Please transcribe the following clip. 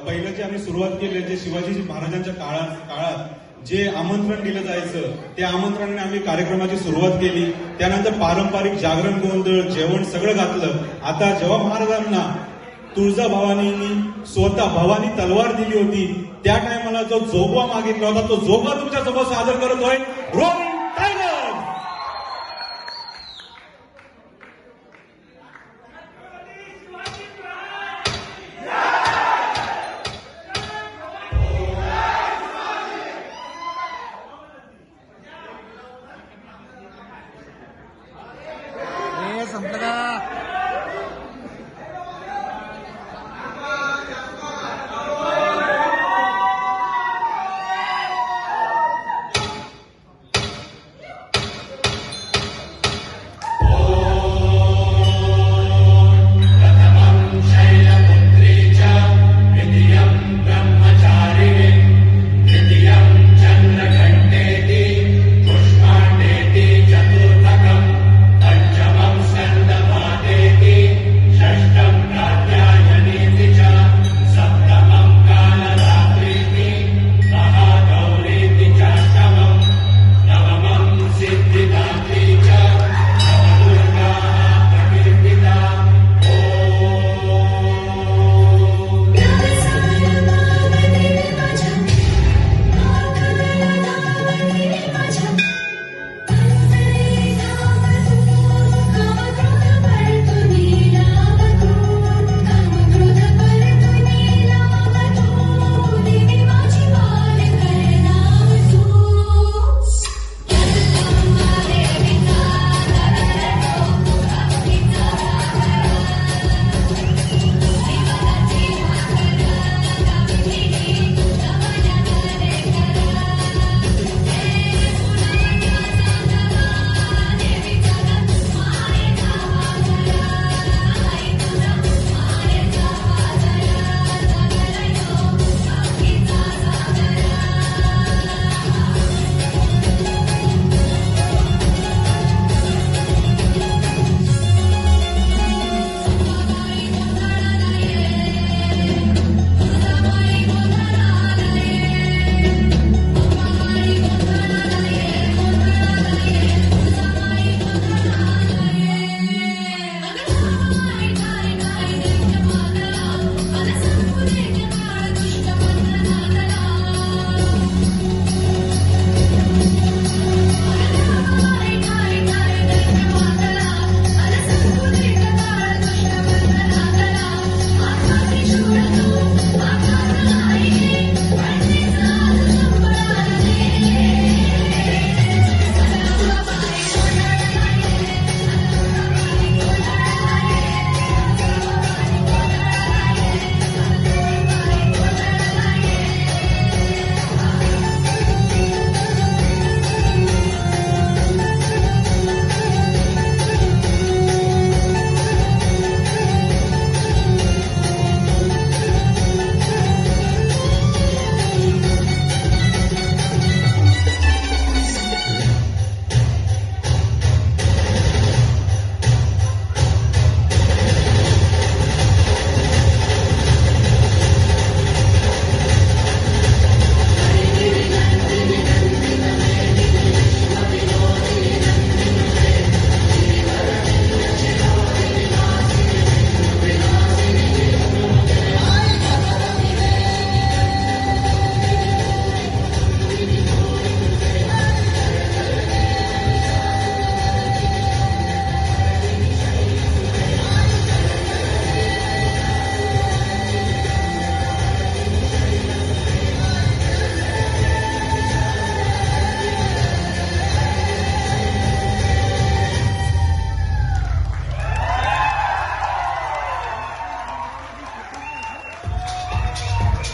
पहिलं जे आम्ही सुरुवात केली जे शिवाजी महाराजांच्या काळात जे आमंत्रण दिलं जायचं त्या आमंत्रणाने आम्ही कार्यक्रमाची सुरुवात केली. त्यानंतर पारंपरिक जागरण गोंधळ जेवण सगळं घातलं. आता जेव्हा महाराजांना तुळजाभवानींनी स्वतः भवानी तलवार दिली होती त्या टायमाला जो जोगवा मागितला होता तो जोगवा तुमच्यासोबत सादर करतोय.